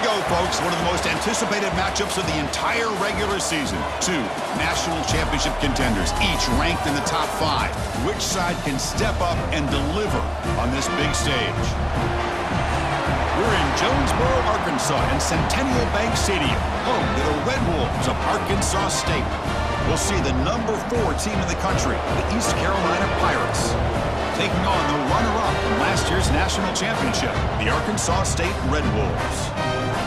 go, folks. One of the most anticipated matchups of the entire regular season. Two national championship contenders, each ranked in the top 5. Which side can step up and deliver on this big stage? We're in Jonesboro, Arkansas, in Centennial Bank Stadium, home to the Red Wolves of Arkansas State. We'll see the number 4 team in the country, the East Carolina Pirates, taking on the runner-up in last year's national championship, the Arkansas State Red Wolves.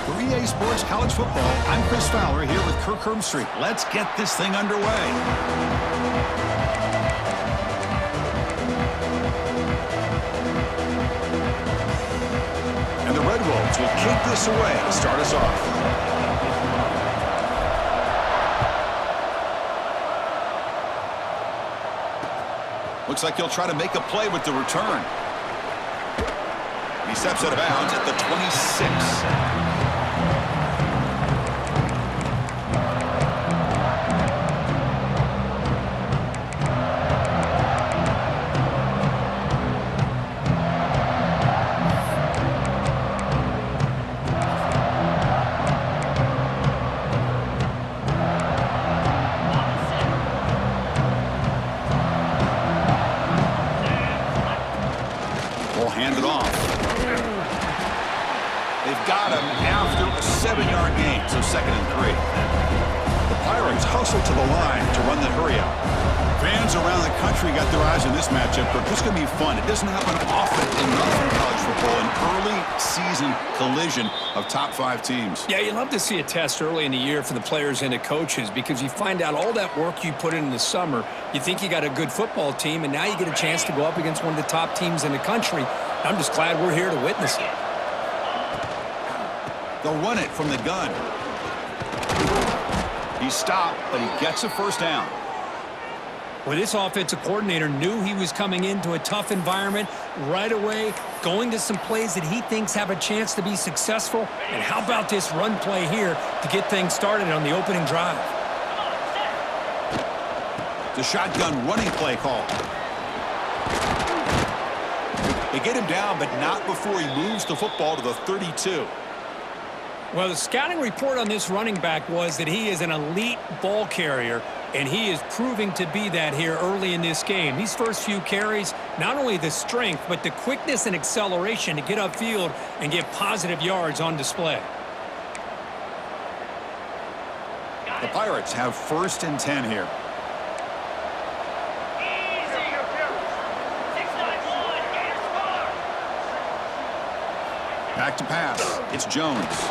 For EA Sports College Football, I'm Chris Fowler here with Kirk Hermstreet. Let's get this thing underway. And the Red Wolves will kick this away to start us off. Looks like he'll try to make a play with the return. He steps out of bounds at the 26. Hand it off. They've got him after a 7-yard gain, so 2nd and 3. The Pirates hustle to the line to run the hurry-up. Fans around the country got their eyes on this matchup, but this is going to be fun. It doesn't happen often enough in college football, an early season collision of top 5 teams. Yeah, you love to see a test early in the year for the players and the coaches because you find out all that work you put in the summer. You think you got a good football team, and now you get a chance to go up against one of the top teams in the country. I'm just glad we're here to witness it. They'll run it from the gun. He stopped, but he gets a first down. Well, this offensive coordinator knew he was coming into a tough environment right away, going to some plays that he thinks have a chance to be successful. And how about this run play here to get things started on the opening drive? The shotgun running play call. They get him down, but not before he moves the football to the 32. Well, the scouting report on this running back was that he is an elite ball carrier, and he is proving to be that here early in this game. These first few carries, not only the strength, but the quickness and acceleration to get upfield and get positive yards on display. The Pirates have 1st and 10 here. Back to pass. It's Jones.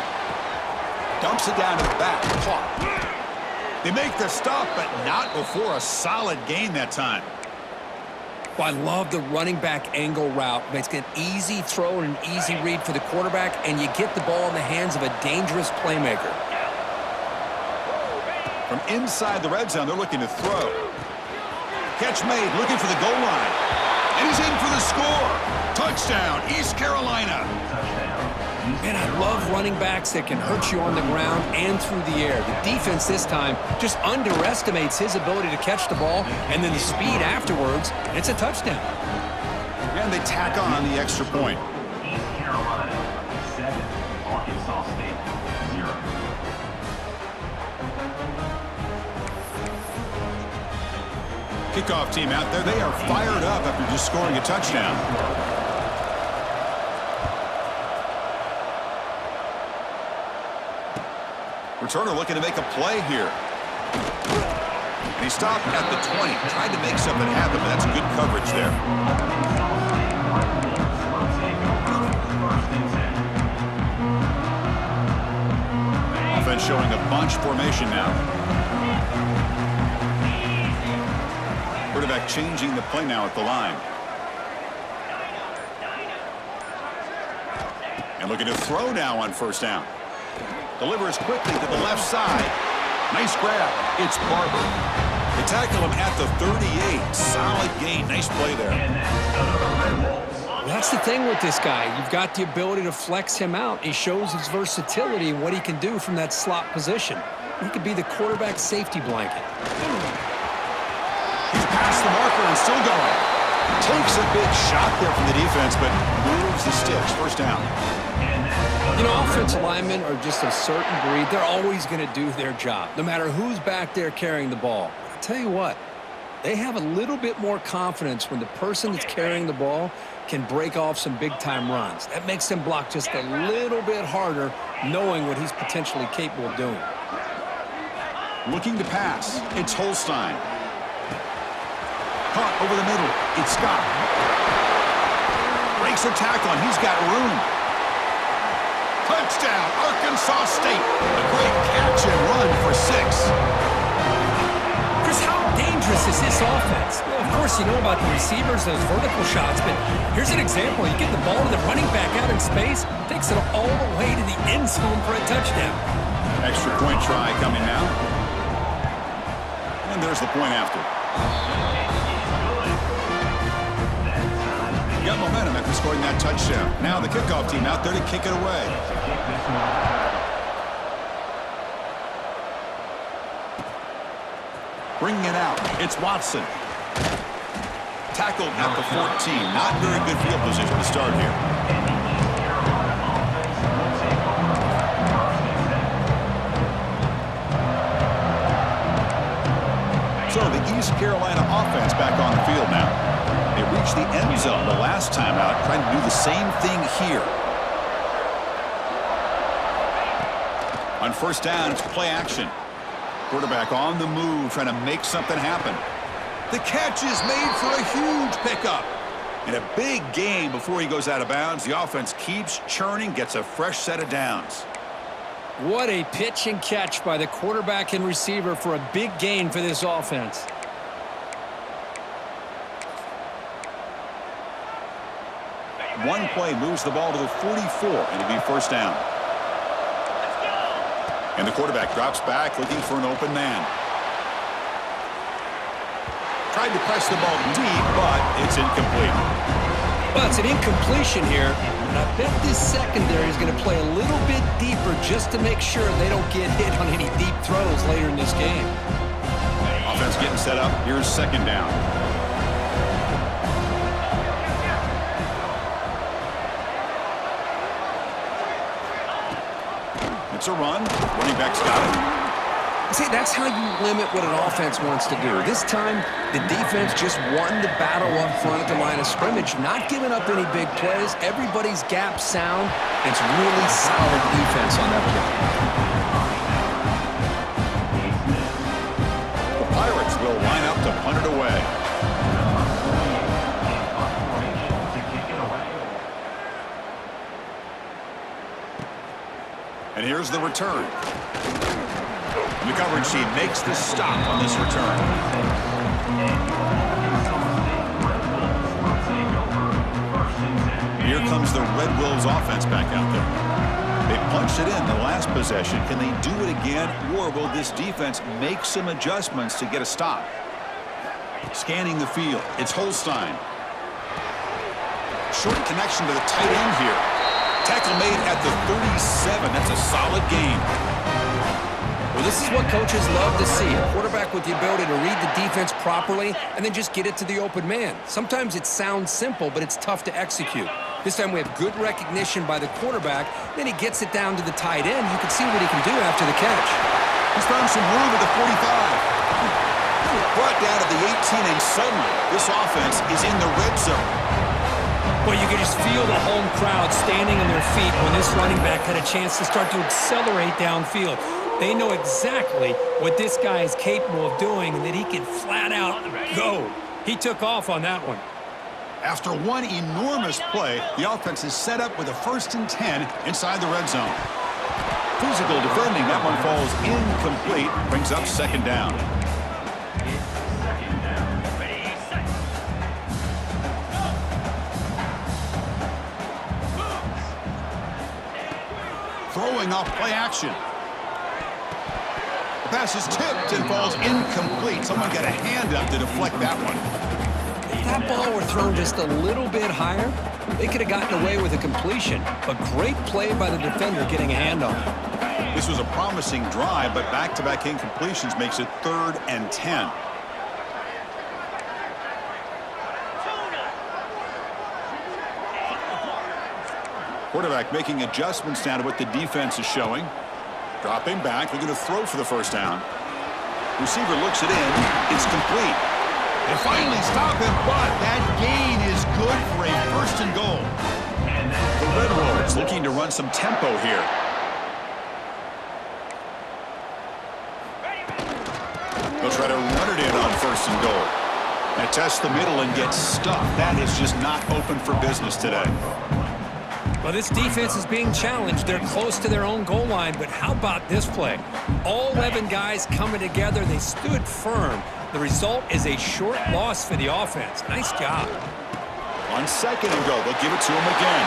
Dumps it down to the back. Caught. They make the stop, but not before a solid gain that time. Well, I love the running back angle route. It's an easy throw and an easy read for the quarterback, and you get the ball in the hands of a dangerous playmaker. From inside the red zone, they're looking to throw. Catch made, looking for the goal line. And he's in for the score. Touchdown, East Carolina. Man, I love running backs that can hurt you on the ground and through the air. The defense this time just underestimates his ability to catch the ball, and then the speed afterwards, and it's a touchdown. And they tack on the extra point. East Carolina 7, Arkansas State 0. Kickoff team out there, they are fired up after just scoring a touchdown. Returner looking to make a play here. And he stopped at the 20. Tried to make something happen, but that's good coverage there. Offense showing a bunch formation now. Quarterback changing the play now at the line. And looking to throw now on 1st down. Delivers quickly to the left side. Nice grab. It's Barber. They tackle him at the 38. Solid gain. Nice play there. That's the thing with this guy. You've got the ability to flex him out. He shows his versatility and what he can do from that slot position. He could be the quarterback safety blanket. He's past the marker and still going. Takes a big shot there from the defense, but moves the sticks. First down. You know, offensive linemen are just a certain breed. They're always going to do their job, no matter who's back there carrying the ball. I'll tell you what, they have a little bit more confidence when the person that's carrying the ball can break off some big-time runs. That makes them block just a little bit harder, knowing what he's potentially capable of doing. Looking to pass. It's Holstein. Caught over the middle. It's Scott. Breaks a tackle, and he's got room. Touchdown, Arkansas State. A great catch and run for 6. Chris, how dangerous is this offense? Well, of course, you know about the receivers, those vertical shots, but here's an example. You get the ball to the running back out in space, takes it all the way to the end zone for a touchdown. Extra point try coming now. And there's the point after. Got momentum after scoring that touchdown. Now the kickoff team out there to kick it away. Bringing it out. It's Watson. Tackled at the 14. Not very good field position to start here. So the East Carolina offense back on the field now. They reached the end zone the last time out, trying to do the same thing here. On first down, it's play action. Quarterback on the move, trying to make something happen. The catch is made for a huge pickup. And a big gain before he goes out of bounds. The offense keeps churning, gets a fresh set of downs. What a pitch and catch by the quarterback and receiver for a big gain for this offense. One play moves the ball to the 44, and it'll be first down. And the quarterback drops back, looking for an open man. Tried to press the ball deep, but it's incomplete. Well, it's an incompletion here, and I bet this secondary is going to play a little bit deeper just to make sure they don't get hit on any deep throws later in this game. Offense getting set up. Here's second down. It's a run. Running back's got it. See, that's how you limit what an offense wants to do. This time, the defense just won the battle up front at the line of scrimmage, not giving up any big plays. Everybody's gap sound. It's really solid defense on that play. The Pirates will line up to punt it away. And here's the return. The coverage team makes the stop on this return. Here comes the Red Wolves offense back out there. They punched it in the last possession. Can they do it again, or will this defense make some adjustments to get a stop? Scanning the field, it's Holstein. Short connection to the tight end here. Tackle made at the 37. That's a solid game. Well, this is what coaches love to see. A quarterback with the ability to read the defense properly and then just get it to the open man. Sometimes it sounds simple, but it's tough to execute. This time we have good recognition by the quarterback. Then he gets it down to the tight end. You can see what he can do after the catch. He's found some room at the 45. Brought down at the 18, and suddenly this offense is in the red zone. Well, you can just feel the home crowd standing on their feet when this running back had a chance to start to accelerate downfield. They know exactly what this guy is capable of doing and that he can flat out go. He took off on that one. After one enormous play, the offense is set up with a 1st and 10 inside the red zone. Physical defending, that one falls incomplete, brings up second down. Throwing off play action. The pass is tipped and falls incomplete. Someone got a hand up to deflect that one. If that ball were thrown just a little bit higher, they could have gotten away with a completion. A great play by the defender getting a hand on it. This was a promising drive, but back-to-back incompletions makes it 3rd and 10. Quarterback making adjustments now to what the defense is showing. Dropping back. They're going to throw for the first down. Receiver looks it in. It's complete. They finally stop him, but that gain is good for a first and goal. The Red Wolves looking to run some tempo here. They'll try to run it in on first and goal. And test the middle and get stuffed. That is just not open for business today. Well, this defense is being challenged. They're close to their own goal line, but how about this play? All 11 guys coming together. They stood firm. The result is a short loss for the offense. Nice job. On second and goal, they'll give it to him again.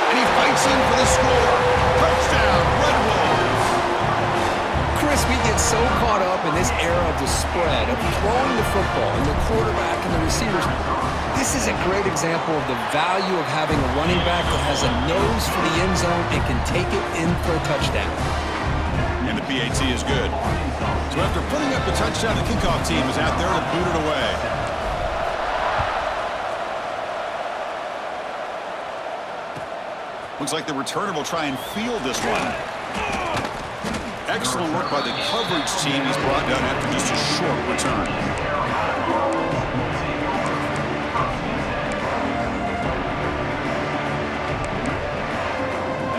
And he fights in for the score. Touchdown, Red Wolves. Chris, we get so caught up in this era of the spread, of throwing the football and the quarterback and the receivers. This is a great example of the value of having a running back that has a nose for the end zone and can take it in for a touchdown. And the PAT is good. So after putting up the touchdown, the kickoff team is out there to boot it away. Looks like the returner will try and field this one. Excellent work by the coverage team. He's brought down after just a short return.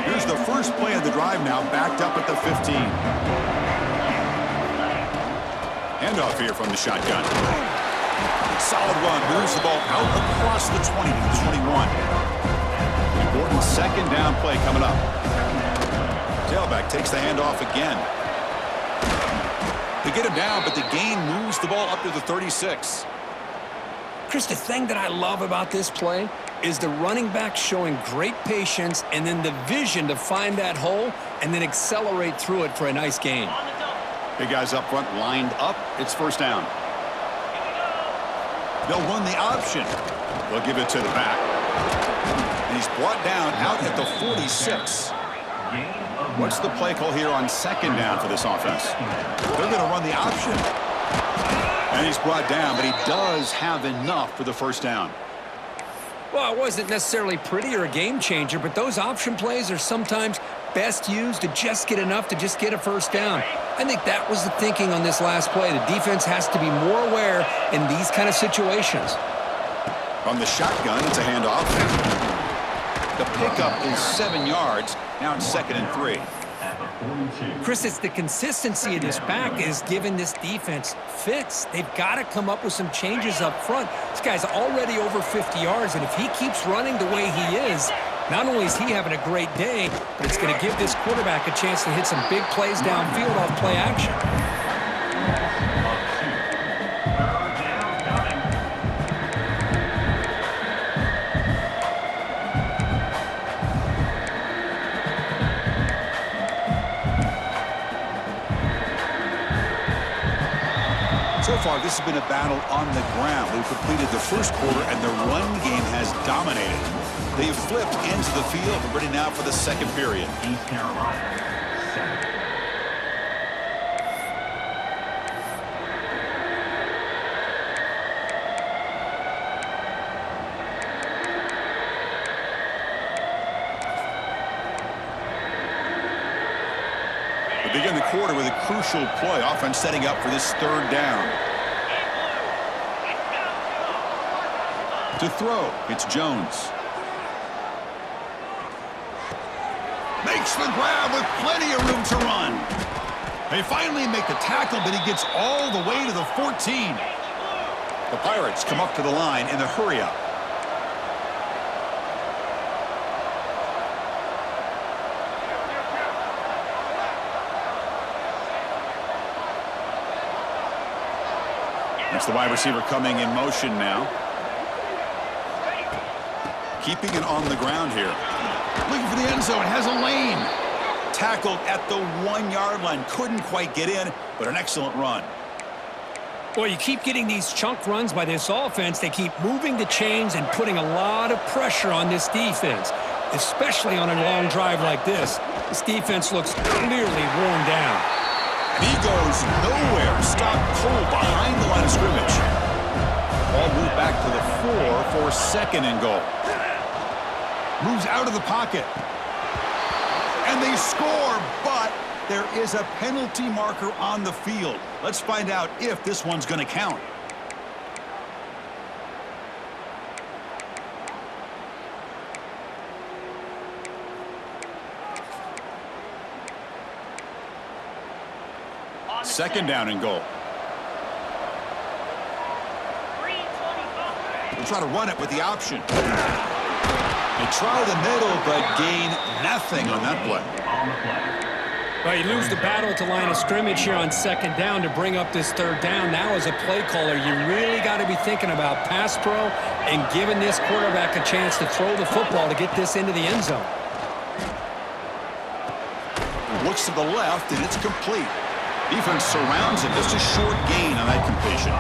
Here's the first play of the drive now, backed up at the 15. Handoff here from the shotgun. Solid run, moves the ball out across the 20 to the 21. Important second down play coming up. Tailback takes the handoff again. They get him down, but the gain moves the ball up to the 36. Chris, the thing that I love about this play is the running back showing great patience and then the vision to find that hole and then accelerate through it for a nice gain. Big guys up front lined up. It's first down. They'll run the option. They'll give it to the back. And he's brought down out at the 46. What's the play call here on second down for this offense? They're going to run the option. And he's brought down, but he does have enough for the first down. Well, it wasn't necessarily pretty or a game changer, but those option plays are sometimes best used to just get enough to just get a first down. I think that was the thinking on this last play. The defense has to be more aware in these kind of situations. From the shotgun, it's a handoff. The pickup is 7 yards. Now it's 2nd and 3. Chris, it's the consistency of this back is giving this defense fits. They've got to come up with some changes up front. This guy's already over 50 yards, and if he keeps running the way he is, not only is he having a great day, but it's going to give this quarterback a chance to hit some big plays downfield off play action. So far, this has been a battle on the ground. We've completed the first quarter, and the run game has dominated. They've flipped into the field. We're ready now for the second period. East Carolina, 7. We begin the quarter with a crucial play. Offense setting up for this third down. To throw, it's Jones. Makes the grab with plenty of room to run. They finally make the tackle, but he gets all the way to the 14. The Pirates come up to the line in the hurry-up. It's the wide receiver coming in motion now. Keeping it on the ground here. Looking for the end zone, has a lane. Tackled at the 1-yard line. Couldn't quite get in, but an excellent run. Boy, you keep getting these chunk runs by this offense. They keep moving the chains and putting a lot of pressure on this defense, especially on a long drive like this. This defense looks clearly worn down. And he goes nowhere. Stopped cold behind the line of scrimmage. Ball moved back to the 4 for 2nd and goal. Moves out of the pocket. And they score, but there is a penalty marker on the field. Let's find out if this one's going to count. Second down and goal. We'll try to run it with the option. They try the middle, but gain nothing on that play. Well, you lose the battle at the line of scrimmage here on second down to bring up this third down. Now, as a play caller, you really got to be thinking about pass pro and giving this quarterback a chance to throw the football to get this into the end zone. Looks to the left, and it's complete. Defense surrounds him. Just a short gain on that completion.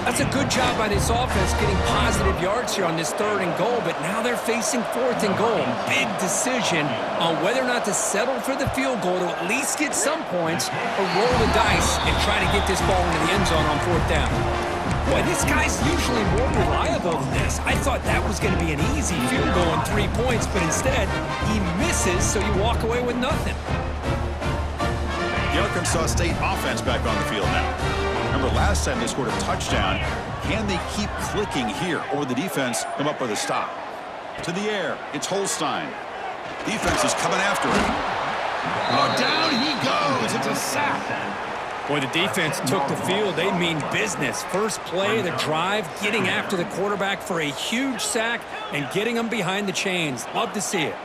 That's a good job by this offense getting positive yards here on this third and goal, but now they're facing fourth and goal. Big decision on whether or not to settle for the field goal to at least get some points or roll the dice and try to get this ball into the end zone on fourth down. Boy, this guy's usually more reliable than this. I thought that was going to be an easy field goal and 3 points, but instead he misses, so you walk away with nothing. The Arkansas State offense back on the field now. Remember last time they scored a touchdown. Can they keep clicking here, or the defense come up with a stop? To the air, it's Holstein. Defense is coming after him. Oh, down he goes. It's a sack. Boy, the defense took the field. They mean business. First play of the drive, getting after the quarterback for a huge sack and getting him behind the chains. Love to see it.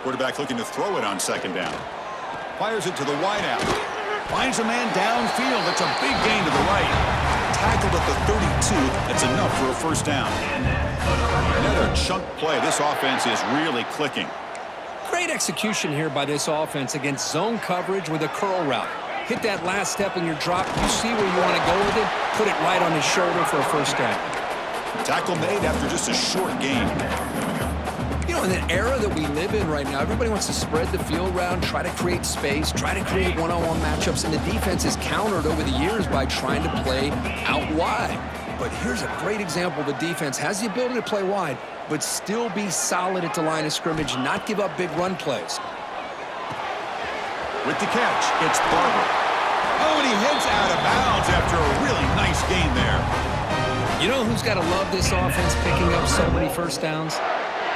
Quarterback looking to throw it on second down. Fires it to the wideout. Finds a man downfield. It's a big gain to the right. Tackled at the 32. That's enough for a first down. Another chunk play. This offense is really clicking. Great execution here by this offense against zone coverage with a curl route. Hit that last step in your drop. You see where you want to go with it. Put it right on his shoulder for a first down. Tackle made after just a short gain. You know, in the era that we live in right now, everybody wants to spread the field around, try to create space, try to create one-on-one matchups, and the defense is countered over the years by trying to play out wide. But here's a great example. The defense has the ability to play wide, but still be solid at the line of scrimmage, not give up big run plays. With the catch, it's Barber. Oh, and he heads out of bounds after a really nice gain there. You know who's got to love this offense picking up so many first downs?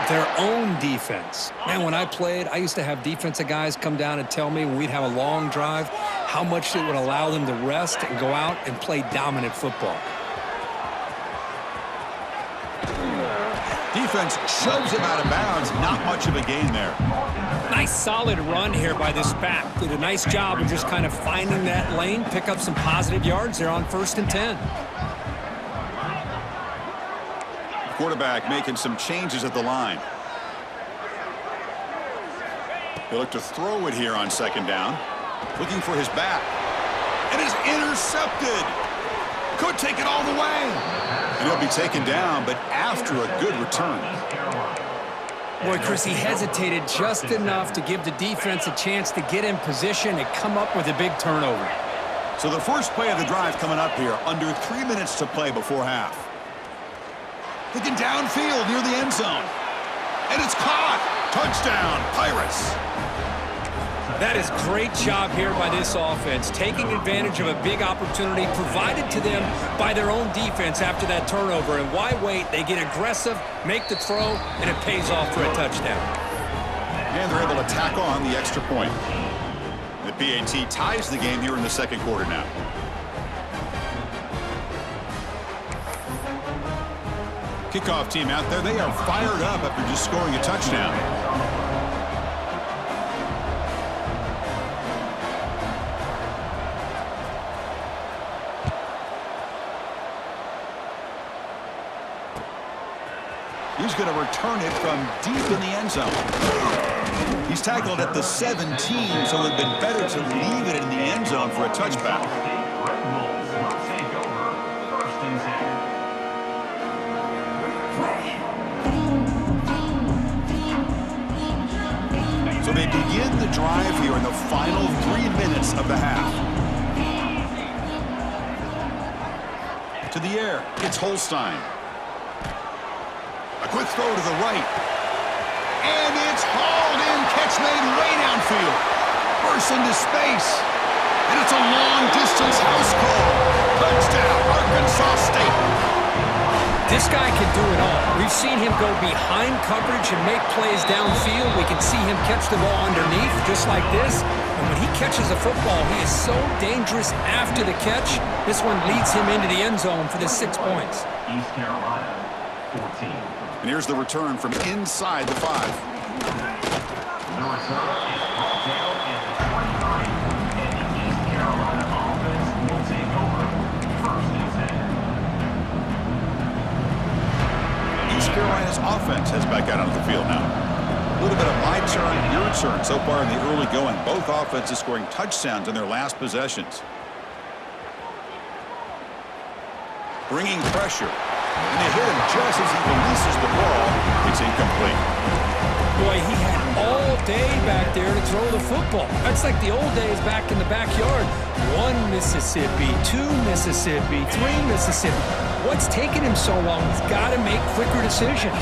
Their own defense. Man, when I played, I used to have defensive guys come down and tell me when we'd have a long drive how much it would allow them to rest and go out and play dominant football. Defense shoves him out of bounds. Not much of a gain there. Nice solid run here by this back. Did a nice job of just kind of finding that lane, pick up some positive yards there on 1st and 10. Quarterback making some changes at the line. They look to throw it here on second down. Looking for his back. And it's intercepted. Could take it all the way. And he'll be taken down, but after a good return. Boy, Chris, he hesitated just enough to give the defense a chance to get in position and come up with a big turnover. So the first play of the drive coming up here. Under 3 minutes to play before half. Looking downfield near the end zone. And it's caught. Touchdown, Pirates. That is great job here by this offense, taking advantage of a big opportunity provided to them by their own defense after that turnover. And why wait? They get aggressive, make the throw, and it pays off for a touchdown. And they're able to tack on the extra point. The PAT ties the game here in the second quarter now. Kickoff team out there. They are fired up after just scoring a touchdown. He's going to return it from deep in the end zone. He's tackled at the 17, so it would have been better to leave it in the end zone for a touchback. So they begin the drive here in the final 3 minutes of the half. To the air, it's Holstein. A quick throw to the right. And it's hauled in. Catch made way downfield. Bursts into space. And it's a long-distance house call. Touchdown, Arkansas State. This guy can do it all. We've seen him go behind coverage and make plays downfield. We can see him catch the ball underneath, just like this. And when he catches a football, he is so dangerous after the catch. This one leads him into the end zone for the 6 points. East Carolina, 14. And here's the return from inside the 5. The return is brought down at the 29. And the East Carolina offense will take over. First and 10. East Carolina's offense has back out onto the field now. A little bit of my turn, your turn so far in the early going. Both offenses scoring touchdowns in their last possessions. Bringing pressure. And they hit him just as he releases the ball. It's incomplete. Boy, he had all day back there to throw the football. That's like the old days back in the backyard. 1 Mississippi, 2 Mississippi, 3 Mississippi. What's taking him so long? He's got to make quicker decisions.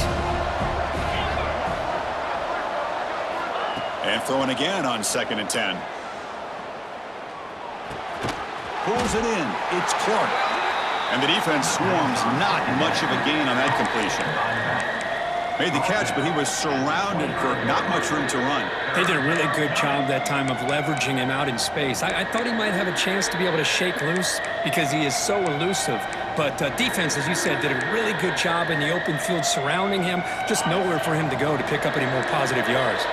And throwing again on 2nd and 10. Pulls it in. It's Clark. And the defense swarms. Not much of a gain on that completion. Made the catch, but he was surrounded for not much room to run. They did a really good job that time of leveraging him out in space. I thought he might have a chance to be able to shake loose because he is so elusive. But defense, as you said, did a really good job in the open field surrounding him. Just nowhere for him to go to pick up any more positive yards.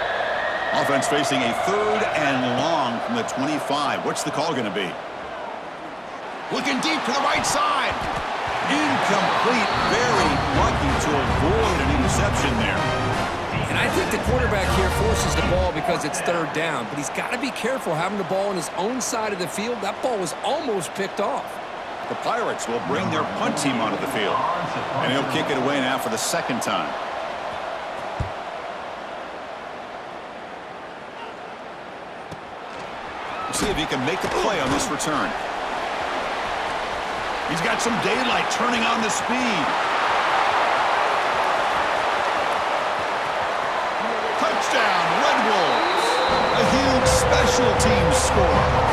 Offense facing a 3rd and long from the 25. What's the call going to be? Looking deep to the right side. Incomplete. Very lucky to avoid an interception there. And I think the quarterback here forces the ball because it's 3rd down. But he's got to be careful having the ball on his own side of the field. That ball was almost picked off. The Pirates will bring their punt team onto the field. And he'll kick it away now for the 2nd time. See if he can make a play on this return. He's got some daylight turning on the speed. Touchdown, Red Wolves. A huge special teams score.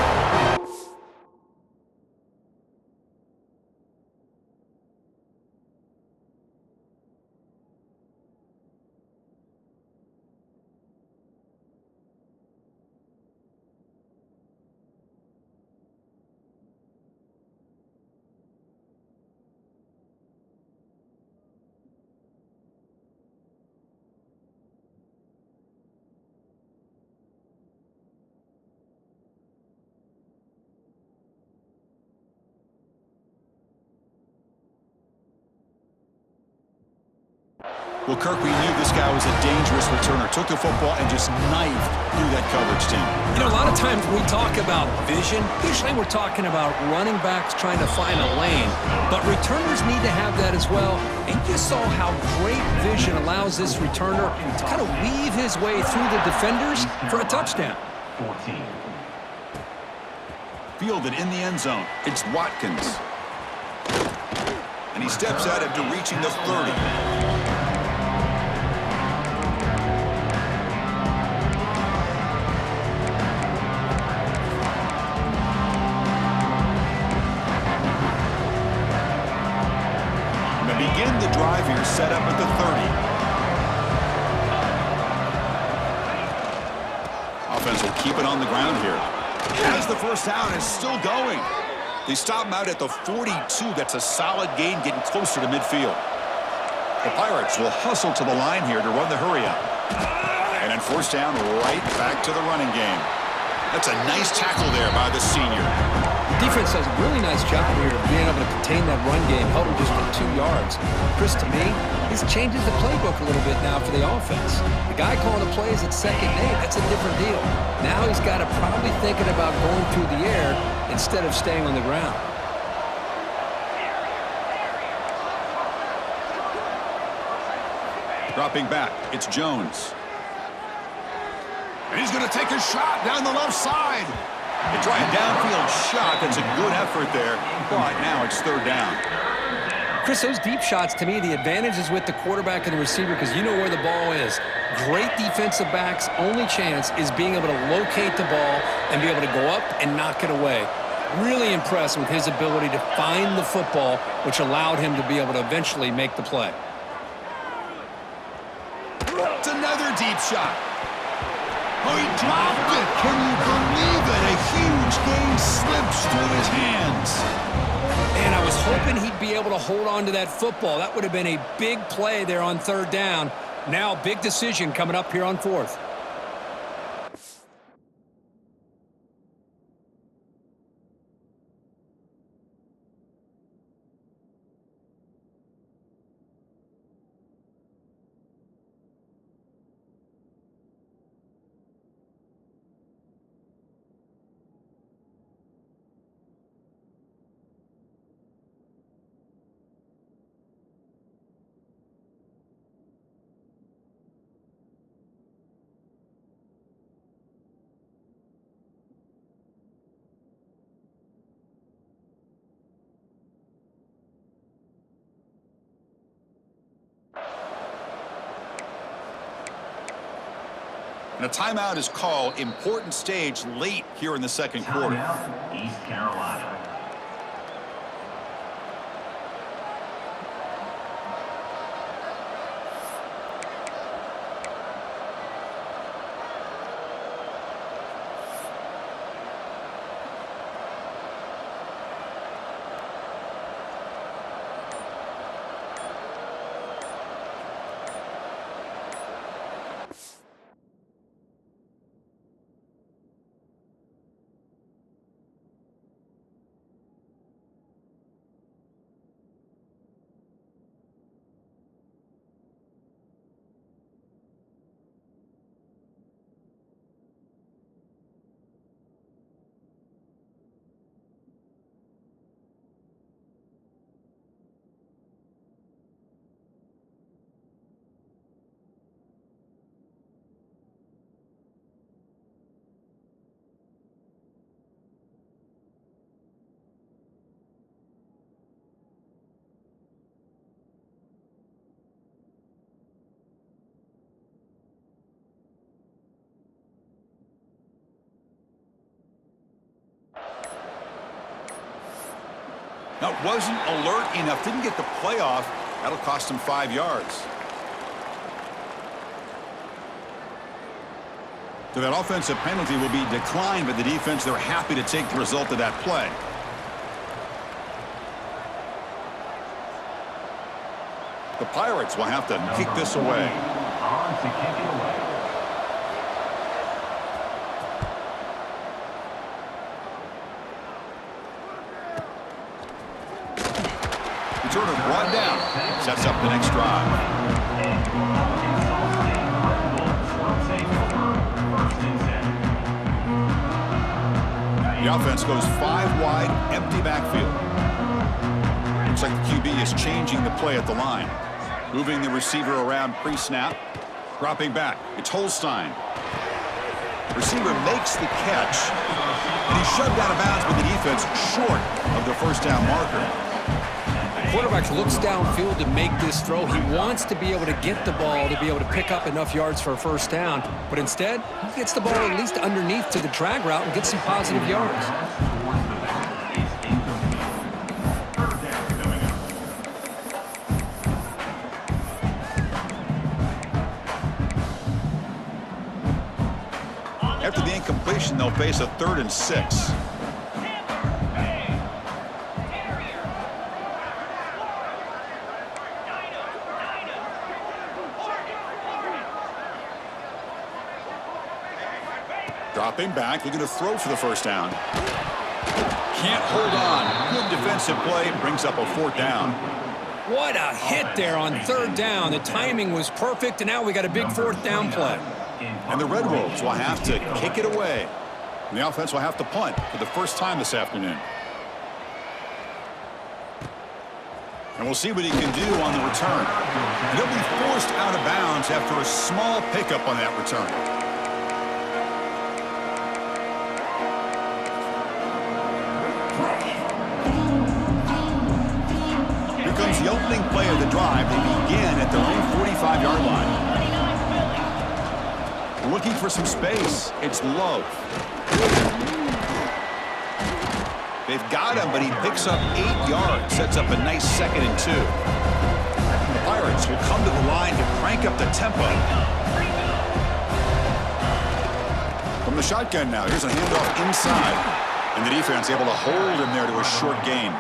Well, Kirk, we knew this guy was a dangerous returner. Took the football and just knifed through that coverage team. You know, a lot of times when we talk about vision, usually we're talking about running backs trying to find a lane. But returners need to have that as well. And you saw how great vision allows this returner to kind of weave his way through the defenders for a touchdown. 14. Fielded in the end zone. It's Watkins. And he steps out after reaching the 30. Begin the drive here, set up at the 30. Offense will keep it on the ground here. As the first down is still going. They stop him out at the 42. That's a solid gain, getting closer to midfield. The Pirates will hustle to the line here to run the hurry up. And then first down, right back to the running game. That's a nice tackle there by the senior. Defense does a really nice job here of being able to contain that run game, held him just to 2 yards. Chris, to me, this changes the playbook a little bit now for the offense. The guy calling the plays at 2nd and 8, that's a different deal. Now he's got to probably thinking about going through the air instead of staying on the ground. Dropping back, it's Jones. And he's going to take a shot down the left side. They try a downfield shot. That's a good effort there, but now it's 3rd down. Chris, those deep shots, to me, the advantage is with the quarterback and the receiver because you know where the ball is. Great defensive backs' only chance is being able to locate the ball and be able to go up and knock it away. Really impressed with his ability to find the football, which allowed him to be able to eventually make the play. It's another deep shot. Oh, he dropped it. Can you believe it? A huge gain slips through his hands. And I was hoping he'd be able to hold on to that football. That would have been a big play there on third down. Now, big decision coming up here on fourth. And a timeout is called. Important stage late here in the second quarter. Timeout, East Carolina. Now, wasn't alert enough, didn't get the play off. That'll cost him 5 yards. So that offensive penalty will be declined by the defense. They're happy to take the result of that play. The Pirates will have to kick this away. On to kick it away. Returner brought down. Sets up the next drive. And Arkansas State Red Bulls will take over 1st and 10. The offense goes 5 wide, empty backfield. Looks like the QB is changing the play at the line. Moving the receiver around pre-snap. Dropping back. It's Holstein. Receiver makes the catch. And he's shoved out of bounds with the defense short of the first down marker. Quarterback looks downfield to make this throw. He wants to be able to get the ball to be able to pick up enough yards for a first down. But instead, he gets the ball at least underneath to the drag route and gets some positive yards. After the incompletion, they'll face a 3rd and 6. Dropping back, looking to throw for the first down. Can't hold on. Good defensive play, brings up a 4th down. What a hit there on 3rd down. The timing was perfect, and now we got a big 4th down play. And the Red Wolves will have to kick it away. And the offense will have to punt for the first time this afternoon. And we'll see what he can do on the return. And he'll be forced out of bounds after a small pickup on that return. the opening play of the drive. They begin at their own 45-yard line. Looking for some space. It's Love. They've got him, but he picks up 8 yards. Sets up a nice 2nd and 2. The Pirates will come to the line to crank up the tempo. From the shotgun now, here's a handoff inside. And the defense able to hold him there to a short gain.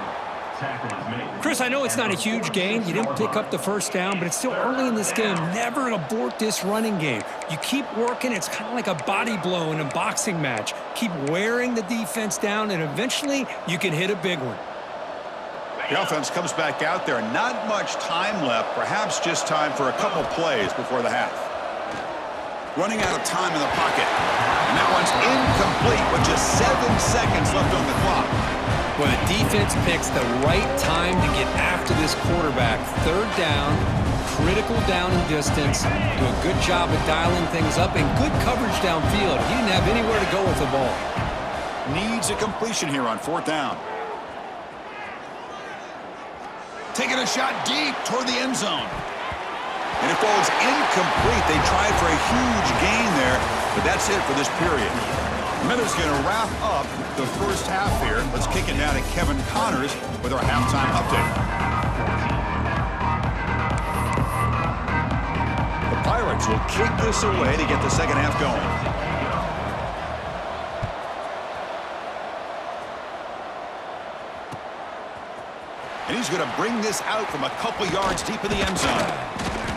Chris, I know it's not a huge gain. You didn't pick up the first down, but it's still early in this game. Never abort this running game. You keep working. It's kind of like a body blow in a boxing match. Keep wearing the defense down, and eventually you can hit a big one. The offense comes back out there. Not much time left. Perhaps just time for a couple plays before the half. Running out of time in the pocket. And that one's incomplete with just 7 seconds left on the clock. Well, the defense picks the right time to get after this quarterback. 3rd down, critical down and distance. Do a good job of dialing things up and good coverage downfield. He didn't have anywhere to go with the ball. Needs a completion here on 4th down. Taking a shot deep toward the end zone. And it falls incomplete. They tried for a huge gain there, but that's it for this period. Minutes going to wrap up the first half here. Let's kick it down to Kevin Connors with our halftime update. The Pirates will kick this away to get the second half going. And he's going to bring this out from a couple yards deep in the end zone.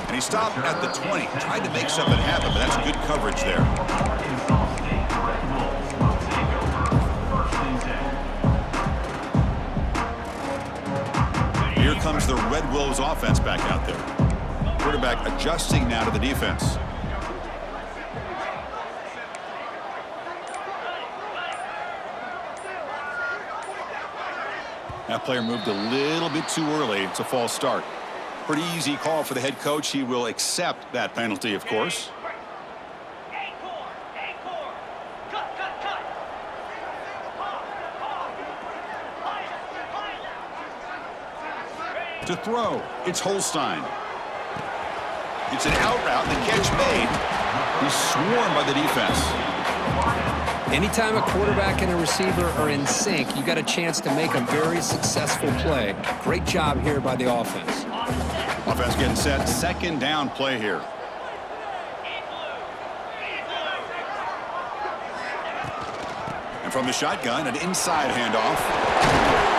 And he stopped at the 20. Tried to make something happen, but that's good coverage there. Here comes the Red Wolves offense back out there. Quarterback adjusting now to the defense. That player moved a little bit too early. It's a false start. Pretty easy call for the head coach. He will accept that penalty, of course. To throw, it's Holstein. It's an out route, the catch made. He's swarmed by the defense. Anytime a quarterback and a receiver are in sync, you got a chance to make a very successful play. Great job here by the offense. Offense getting set. 2nd down play here. And from the shotgun, an inside handoff.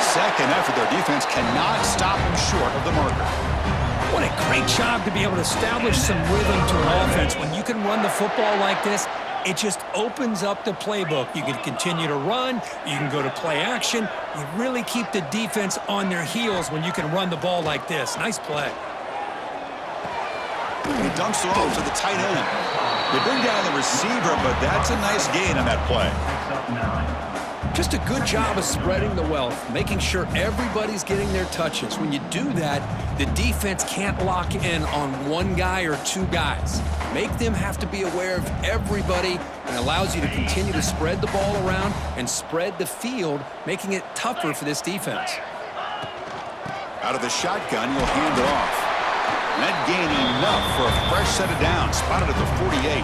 2nd effort. Their defense cannot stop him short of the marker. What a great job to be able to establish some rhythm to an offense. When you can run the football like this, it just opens up the playbook. You can continue to run. You can go to play action. You really keep the defense on their heels when you can run the ball like this. Nice play. He dumps it off to the tight end. They bring down the receiver, but that's a nice gain on that play. Just a good job of spreading the wealth, making sure everybody's getting their touches. When you do that, the defense can't lock in on one guy or two guys. Make them have to be aware of everybody, and allows you to continue to spread the ball around and spread the field, making it tougher for this defense. Out of the shotgun, he'll hand it off. And that gain enough for a fresh set of downs, spotted at the 48.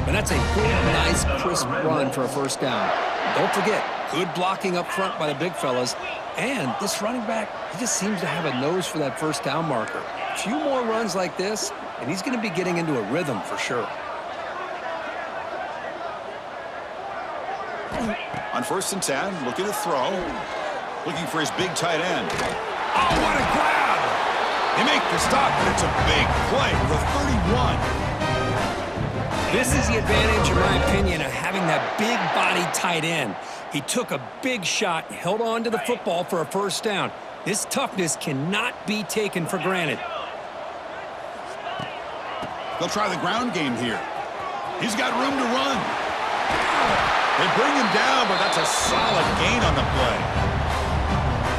And that's a good, nice, crisp run for a first down. Don't forget, good blocking up front by the big fellas. And this running back, he just seems to have a nose for that first down marker. A few more runs like this, and he's going to be getting into a rhythm for sure. On 1st and 10, looking to throw. Looking for his big tight end. Oh, what a grab! They make the stop, but it's a big play with a 31. This is the advantage, in my opinion, of having that big body tight end. He took a big shot, held on to the football for a first down. This toughness cannot be taken for granted. They'll try the ground game here. He's got room to run. They bring him down, but that's a solid gain on the play.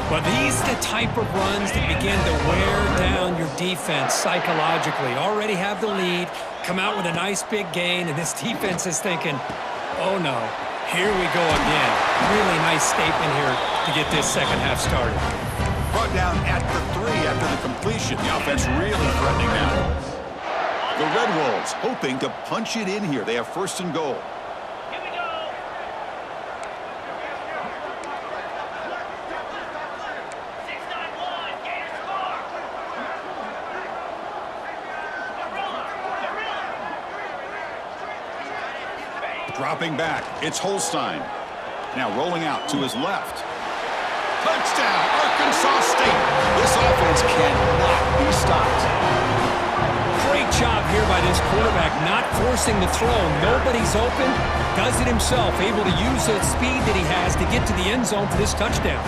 Well, these are the type of runs that begin to wear down your defense psychologically. Already have the lead, come out with a nice big gain, and this defense is thinking, oh no, here we go again. Really nice statement here to get this second half started. Brought down at the 3 after the completion. The offense really threatening now. The Red Wolves hoping to punch it in here. They have first and goal. Here we go. 6-9-1, Gators score. Dropping back, it's Holstein. Now rolling out to his left. Touchdown, Arkansas State. This offense cannot be stopped. Great job here by this quarterback, not forcing the throw. Nobody's open, does it himself, able to use the speed that he has to get to the end zone for this touchdown.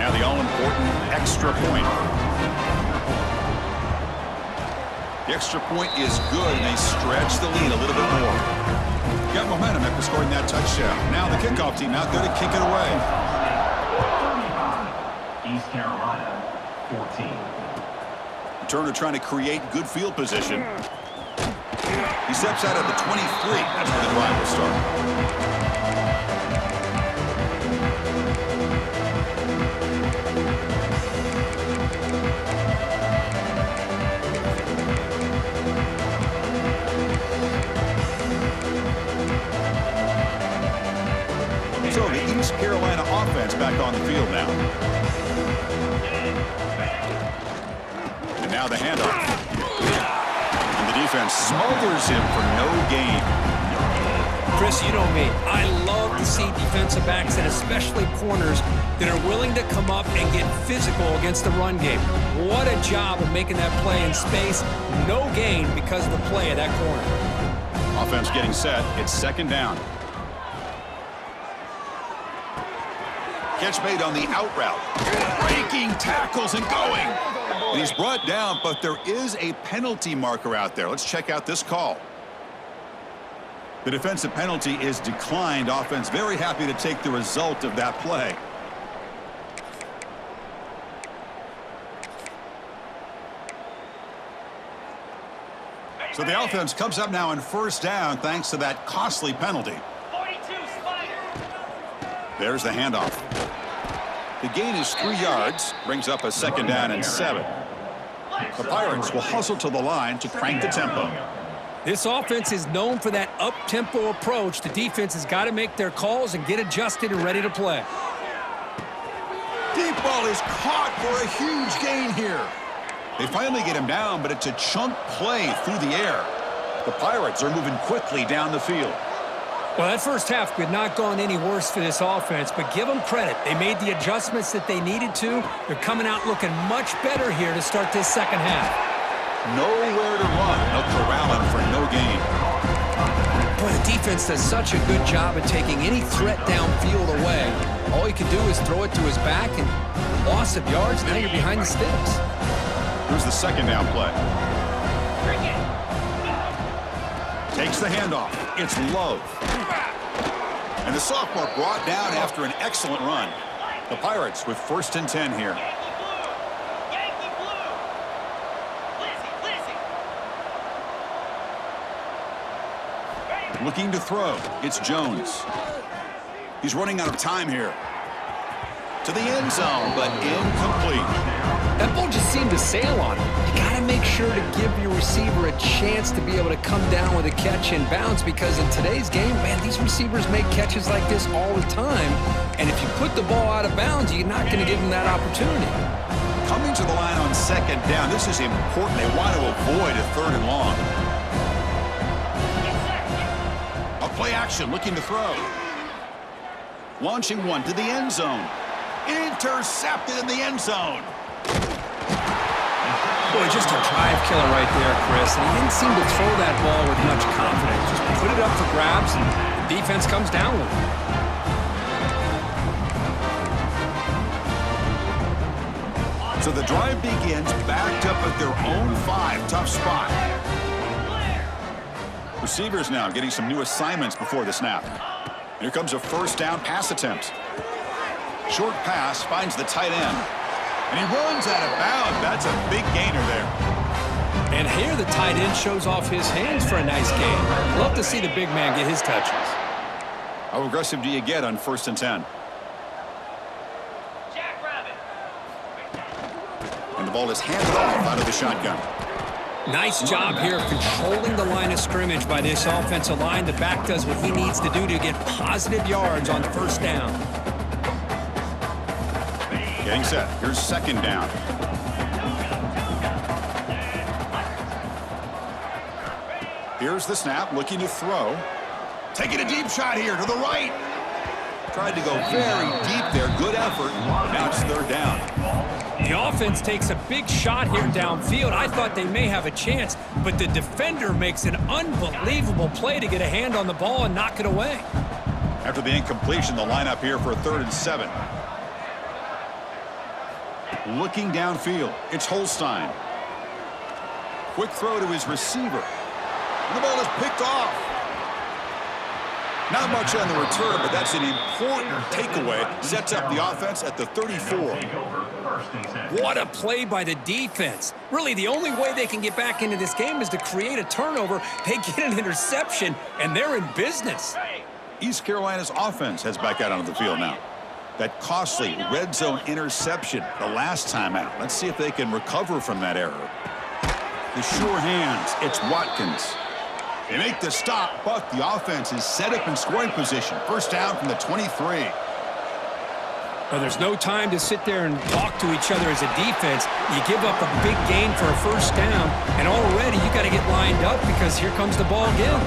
Now the all-important extra point. The extra point is good, and they stretch the lead a little bit more. Got momentum after scoring that touchdown. Now the kickoff team out there to kick it away. East Carolina, 14. Turner trying to create good field position. He steps out at the 23. That's where the drive will start. So the East Carolina offense back on the field now. And now the handoff. And the defense smothers him for no gain. Chris, you know me. I love to see defensive backs and especially corners that are willing to come up and get physical against the run game. What a job of making that play in space. No gain because of the play of that corner. Offense getting set. It's second down. Catch made on the out route. Breaking tackles and going. And he's brought down, but there is a penalty marker out there. Let's check out this call. The defensive penalty is declined. Offense very happy to take the result of that play. So the offense comes up now in first down thanks to that costly penalty. 42, Spider. There's the handoff. The gain is 3 yards, brings up a second down and 7. The Pirates will hustle to the line to crank the tempo. This offense is known for that up-tempo approach. The defense has got to make their calls and get adjusted and ready to play. Deep ball is caught for a huge gain here. They finally get him down, but it's a chunk play through the air. The Pirates are moving quickly down the field. Well, that first half could not gone any worse for this offense, but give them credit. They made the adjustments that they needed to. They're coming out looking much better here to start this second half. Nowhere to run. They'll corral him for no gain. Boy, the defense does such a good job of taking any threat downfield away. All he can do is throw it to his back, and loss of yards, now you're behind the sticks. Here's the second down play. Takes the handoff. It's Love. And the sophomore brought down after an excellent run. The Pirates with first and 10 here. Yankee blue. Lizzie. Looking to throw. It's Jones. He's running out of time here. To the end zone, but incomplete. That ball just seemed to sail on him. You got to make sure to give your receiver a chance to be able to come down with a catch and bounce, because in today's game, man, these receivers make catches like this all the time. And if you put the ball out of bounds, you're not going to give them that opportunity. Coming to the line on second down, this is important. They want to avoid a third and long. A play action, looking to throw. Launching one to the end zone. Intercepted in the end zone. Boy, just a drive killer right there, Chris. And he didn't seem to throw that ball with much confidence. Just put it up for grabs, and the defense comes down with it. So the drive begins backed up at their own 5. Tough spot. Receivers now getting some new assignments before the snap. Here comes a first down pass attempt. Short pass finds the tight end. And he runs out of bounds. That's a big gainer there. And here the tight end shows off his hands for a nice gain. Love to see the big man get his touches. How aggressive do you get on first and 10? Jackrabbit. ball is handed off out of the shotgun. Nice job here of controlling the line of scrimmage by this offensive line. The back does what he needs to do to get positive yards on first down. Getting set. Here's second down. Here's the snap, looking to throw. Taking a deep shot here to the right. Tried to go very deep there. Good effort. Now it's third down. The offense takes a big shot here downfield. I thought they may have a chance, but the defender makes an unbelievable play to get a hand on the ball and knock it away. After the incompletion, the lineup here for a 3rd and 7. Looking downfield, it's Holstein. Quick throw to his receiver. And the ball is picked off. Not much on the return, but that's an important takeaway. Sets up the offense at the 34. What a play by the defense. Really, the only way they can get back into this game is to create a turnover. They get an interception, and they're in business. East Carolina's offense heads back out onto the field now. That costly red zone interception the last time out. Let's see if they can recover from that error. The sure hands, it's Watkins. They make the stop, but the offense is set up in scoring position. First down from the 23. Well, there's no time to sit there and talk to each other as a defense. You give up a big gain for a first down, and already you got to get lined up because here comes the ball again.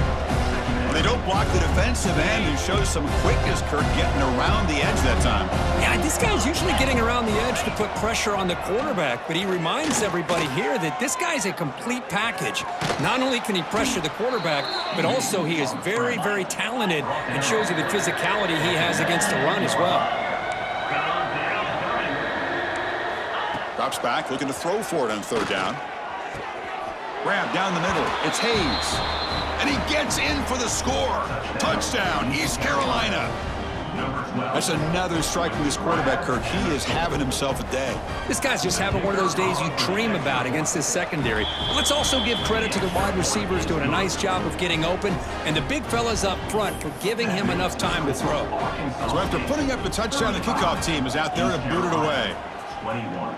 Well, they don't block the defensive end and show some quickness, Kirk, getting around the edge that time. Yeah, this guy's usually getting around the edge to put pressure on the quarterback, but he reminds everybody here that this guy's a complete package. Not only can he pressure the quarterback, but also he is very, very talented and shows you the physicality he has against the run as well. Drops back, looking to throw for it on third down. Grab down the middle. It's Hayes. And he gets in for the score. Touchdown, East Carolina. That's another strike from this quarterback, Kirk. He is having himself a day. This guy's just having one of those days you dream about against this secondary. Let's also give credit to the wide receivers doing a nice job of getting open, and the big fellas up front for giving him enough time to throw. So after putting up the touchdown, the kickoff team is out there to boot it away. 21.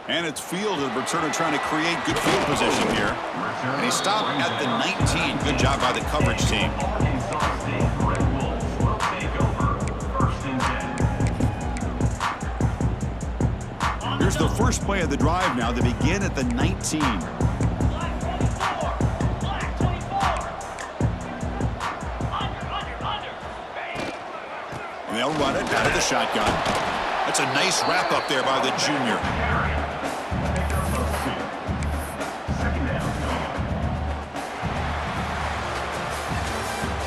And it's Field, the returner, trying to create good field position here. And he stopped at the 19. Good job by the coverage team. Arkansas State Red Wolves will take over. First and 10. Here's the first play of the drive now. They begin at the 19. And they'll run it out of the shotgun. That's a nice wrap up there by the junior.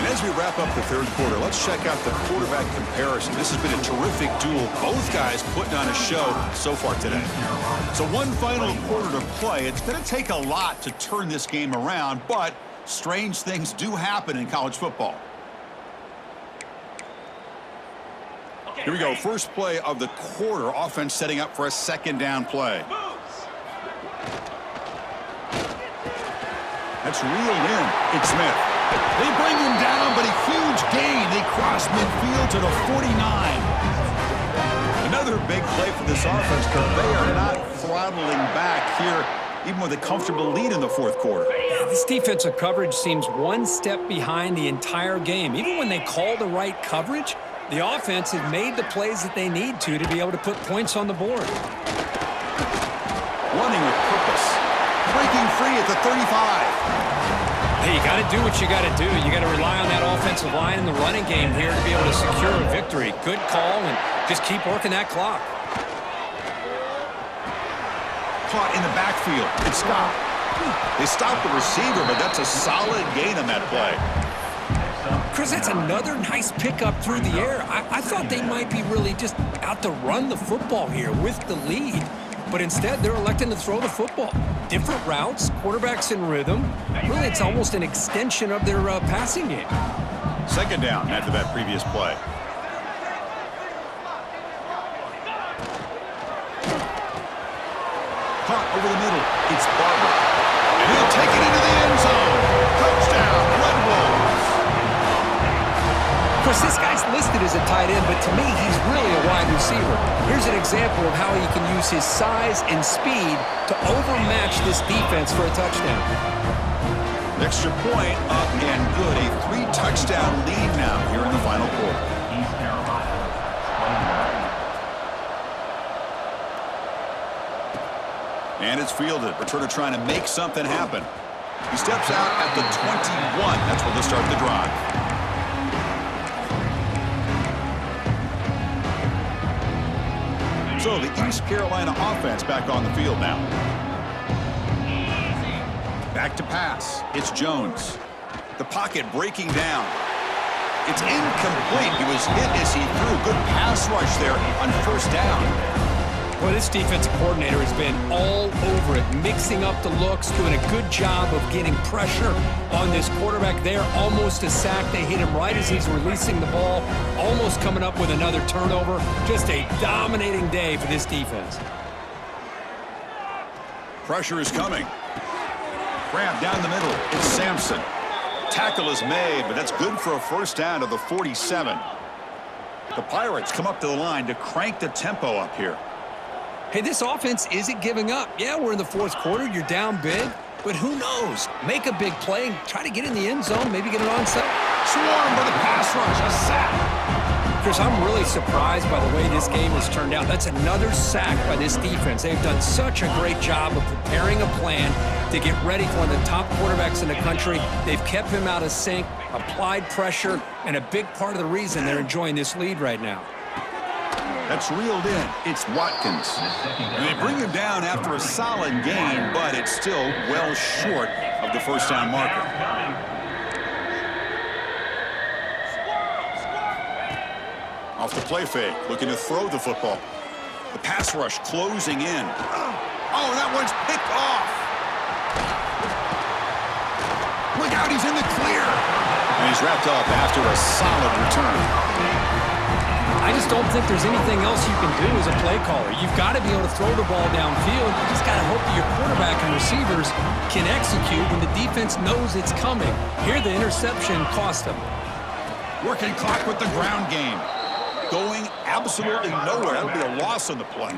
As we wrap up the third quarter, let's check out the quarterback comparison. This has been a terrific duel. Both guys putting on a show so far today. So one final quarter to play. It's going to take a lot to turn this game around, but strange things do happen in college football. Here we go. First play of the quarter. Offense setting up for a second down play. That's reeled in. It's Smith. They bring him down, but a huge gain. They cross midfield to the 49. Another big play for this offense, because they are not throttling back here, even with a comfortable lead in the fourth quarter. Yeah, this defensive coverage seems one step behind the entire game. Even when they call the right coverage, the offense has made the plays that they need to be able to put points on the board. Running with purpose. Breaking free at the 35. Hey, you got to do what you got to do. You got to rely on that offensive line in the running game here to be able to secure a victory. Good call, and just keep working that clock. Caught in the backfield. It's Scott. They stopped the receiver, but that's a solid gain on that play. Chris, that's another nice pickup through the air. I thought they might be really just out to run the football here with the lead, but instead they're electing to throw the football. Different routes, quarterbacks in rhythm. Really, it's almost an extension of their passing game. Second down after that previous play. Caught over the middle. It's Barber. And he'll take it into the end zone. Touchdown, Red Wolves. Of course, this guy's listed as a tight end, but to me, he's really a wide receiver. Here's an example of how he can use his size and speed to overmatch this defense for a touchdown. Extra point up and good. A 3-touchdown lead now here in the final quarter. East Carolina, 29. And it's fielded. Returner trying to make something happen. He steps out at the 21. That's where they'll start the drive. So the East Carolina offense back on the field now. Back to pass. It's Jones. The pocket breaking down. It's incomplete. He was hit as he threw. Good pass rush there on first down. Well, this defensive coordinator has been all over it, mixing up the looks, doing a good job of getting pressure on this quarterback there. Almost a sack. They hit him right as he's releasing the ball, almost coming up with another turnover. Just a dominating day for this defense. Pressure is coming. Grab down the middle. It's Sampson. Tackle is made, but that's good for a first down to the 47. The Pirates come up to the line to crank the tempo up here. Hey, this offense isn't giving up. Yeah, we're in the fourth quarter. You're down big, but who knows? Make a big play and try to get in the end zone, maybe get it onside. Swarm with a pass rush, a sack. Chris, I'm really surprised by the way this game has turned out. That's another sack by this defense. They've done such a great job of preparing a plan to get ready for one of the top quarterbacks in the country. They've kept him out of sync, applied pressure, and a big part of the reason they're enjoying this lead right now. That's reeled in. It's Watkins. And they bring him down after a solid game, but it's still well short of the first down marker. Off the play fake, looking to throw the football. The pass rush closing in. Oh, that one's picked off. Look out, he's in the clear. And he's wrapped up after a solid return. I just don't think there's anything else you can do as a play caller. You've got to be able to throw the ball downfield. You just got to hope that your quarterback and receivers can execute when the defense knows it's coming. Here, the interception cost them. Working clock with the ground game. Going absolutely nowhere. That would be a loss on the play.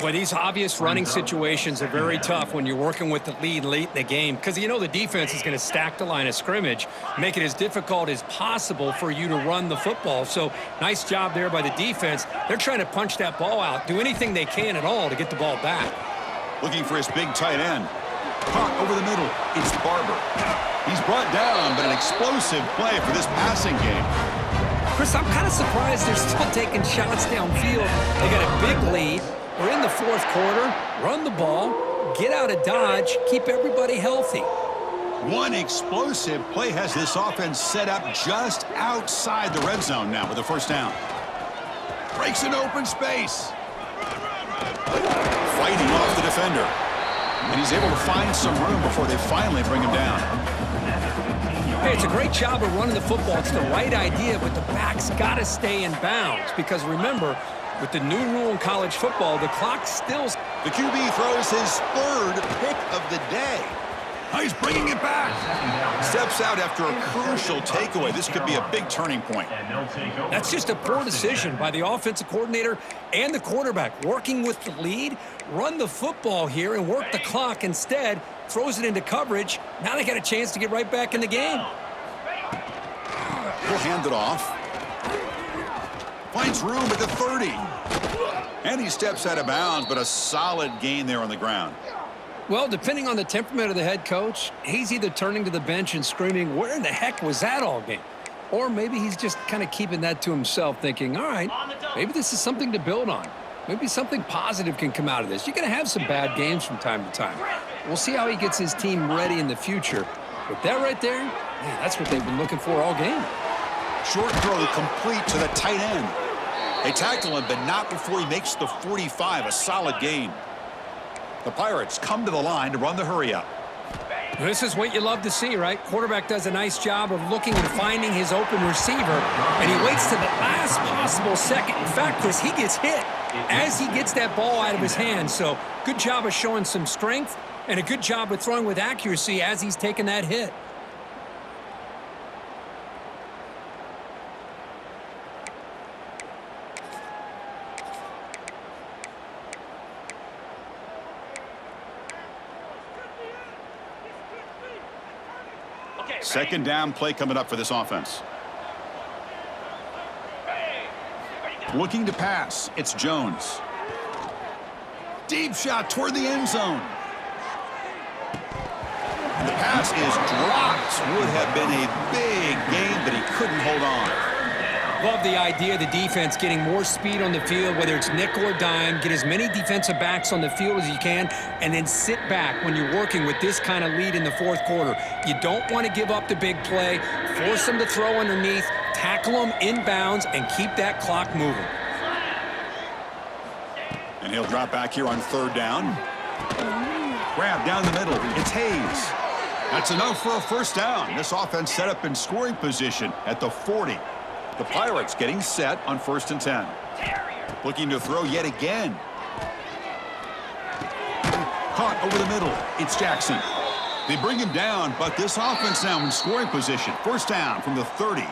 Boy, these obvious running situations are very tough when you're working with the lead late in the game because you know the defense is going to stack the line of scrimmage, make it as difficult as possible for you to run the football. So nice job there by the defense. They're trying to punch that ball out, do anything they can at all to get the ball back. Looking for his big tight end. Caught over the middle. It's Barber. He's brought down, but an explosive play for this passing game. Chris, I'm kind of surprised they're still taking shots downfield. They got a big lead. We're in the fourth quarter. Run the ball, get out of Dodge, keep everybody healthy. One explosive play has this offense set up just outside the red zone now with a first down. Breaks an open space. Fighting off the defender. And he's able to find some room before they finally bring him down. Hey, it's a great job of running the football. It's the right idea, but the back's got to stay in bounds because remember, with the new rule in college football, the clock still... The QB throws his third pick of the day. Oh, he's bringing it back. Steps out after a crucial takeaway. This could be a big turning point. That's just a poor decision by the offensive coordinator and the quarterback. Working with the lead, run the football here and work the clock instead. Throws it into coverage. Now they got a chance to get right back in the game. He'll hand it off. Finds room at the 30. And he steps out of bounds, but a solid gain there on the ground. Well, depending on the temperament of the head coach, he's either turning to the bench and screaming, where in the heck was that all game? Or maybe he's just kind of keeping that to himself, thinking, all right, maybe this is something to build on. Maybe something positive can come out of this. You're going to have some bad games from time to time. We'll see how he gets his team ready in the future. But that right there, man, that's what they've been looking for all game. Short throw complete to the tight end. They tackle him, but not before he makes the 45, a solid gain. The Pirates come to the line to run the hurry-up. This is what you love to see, right? Quarterback does a nice job of looking and finding his open receiver, and he waits to the last possible second. In fact, Chris, he gets hit as he gets that ball out of his hand. So good job of showing some strength and a good job of throwing with accuracy as he's taking that hit. Second down play coming up for this offense. Looking to pass, it's Jones. Deep shot toward the end zone. And the pass is dropped. Would have been a big gain, but he couldn't hold on. Love the idea of the defense getting more speed on the field, whether it's nickel or dime. Get as many defensive backs on the field as you can, and then sit back when you're working with this kind of lead in the fourth quarter. You don't want to give up the big play. Force them to throw underneath, tackle them inbounds, and keep that clock moving. And he'll drop back here on third down. Grab down the middle. It's Hayes. That's enough for a first down. This offense set up in scoring position at the 40. The Pirates getting set on 1st and 10. Looking to throw yet again. Caught over the middle. It's Jackson. They bring him down, but this offense now in scoring position. First down from the 30.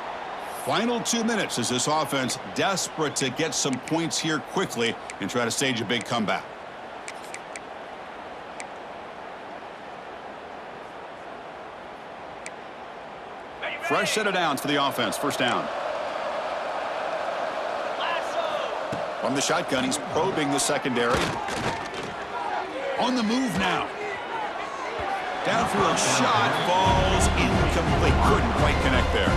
Final 2 minutes as this offense desperate to get some points here quickly and try to stage a big comeback. Fresh set of downs for the offense. First down. From the shotgun, he's probing the secondary. On the move now. Downfield shot falls incomplete. Couldn't quite connect there.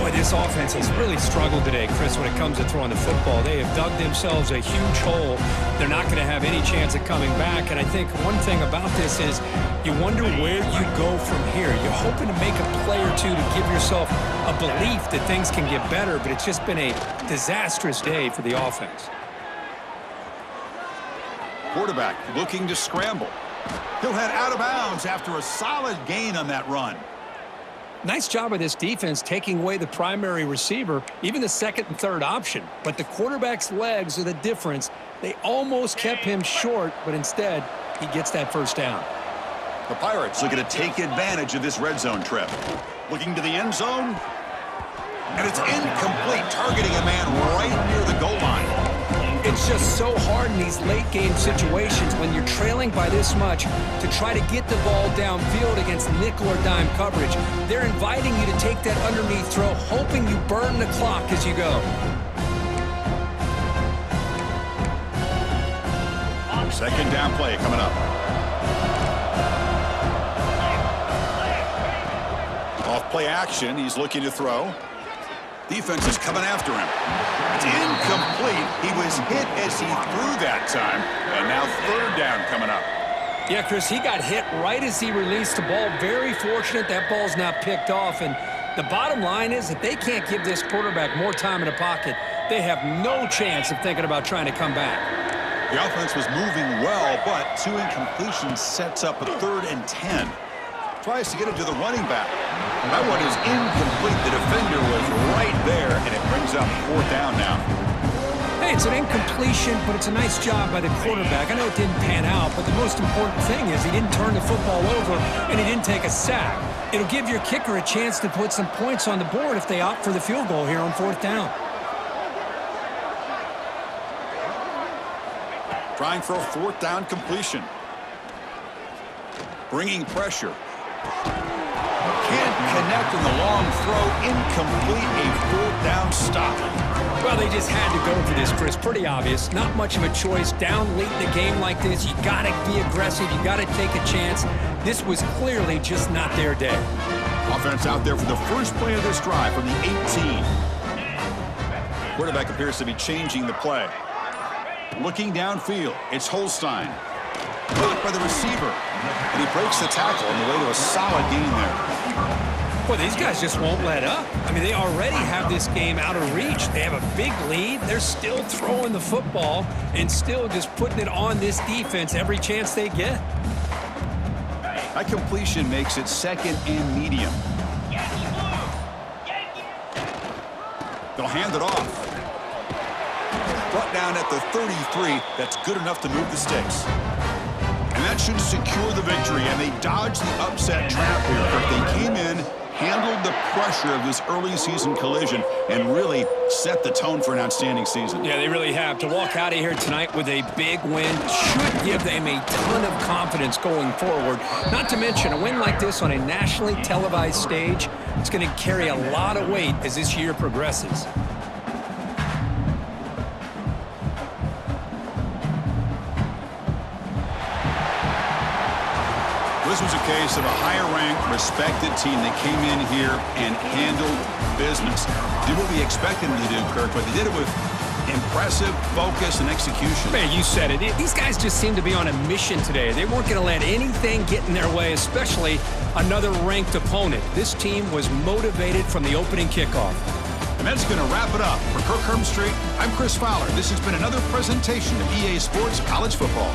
Boy, this offense has really struggled today, Chris, when it comes to throwing the football. They have dug themselves a huge hole. They're not going to have any chance of coming back. And I think one thing about this is you wonder where you go from here. You're hoping to make a play or two to give yourself a belief that things can get better, but it's just been a disastrous day for the offense. Quarterback looking to scramble. He'll head out of bounds after a solid gain on that run. Nice job of this defense taking away the primary receiver, even the second and third option. But the quarterback's legs are the difference. They almost kept him short, but instead, he gets that first down. The Pirates looking to take advantage of this red zone trip. Looking to the end zone. And it's incomplete, targeting a man right near the goal line. It's just so hard in these late-game situations when you're trailing by this much to try to get the ball downfield against nickel or dime coverage. They're inviting you to take that underneath throw, hoping you burn the clock as you go. Second down play coming up. Off play action, he's looking to throw. Defense is coming after him. It's incomplete. He was hit as he threw that time. And now third down coming up. Yeah, Chris, he got hit right as he released the ball. Very fortunate that ball's not picked off. And the bottom line is that they can't give this quarterback more time in the pocket. They have no chance of thinking about trying to come back. The offense was moving well, but 2 incompletions sets up a 3rd and 10. Tries to get it to the running back. That one is incomplete. The defender was right there, and it brings up 4th down now. Hey, it's an incompletion, but it's a nice job by the quarterback. I know it didn't pan out, but the most important thing is he didn't turn the football over, and he didn't take a sack. It'll give your kicker a chance to put some points on the board if they opt for the field goal here on 4th down. Trying for a 4th down completion. Bringing pressure. Can't connect on the long throw. Incomplete. A 4th down stop. Well, they just had to go for this, Chris. Pretty obvious. Not much of a choice. Down late in the game like this, you got to be aggressive. You got to take a chance. This was clearly just not their day. Offense out there for the first play of this drive from the 18. Quarterback appears to be changing the play. Looking downfield, it's Holstein. Blocked by the receiver, and he breaks the tackle on the way to a solid gain there. Well, these guys just won't let up. I mean, they already have this game out of reach. They have a big lead. They're still throwing the football and still just putting it on this defense every chance they get. That completion makes it 2nd and medium. They'll hand it off. Brought down at the 33. That's good enough to move the sticks. And that should secure the victory, and they dodged the upset trap here. If they came in handled the pressure of this early season collision and really set the tone for an outstanding season. Yeah, they really have. To walk out of here tonight with a big win should give them a ton of confidence going forward. Not to mention, a win like this on a nationally televised stage, it's going to carry a lot of weight as this year progresses. This was a case of a higher-ranked, respected team that came in here and handled business. Did what we expected them to do, Kirk, but they did it with impressive focus and execution. Man, you said it. These guys just seem to be on a mission today. They weren't going to let anything get in their way, especially another ranked opponent. This team was motivated from the opening kickoff. And that's going to wrap it up. For Kirk Street, I'm Chris Fowler. This has been another presentation of EA Sports College Football.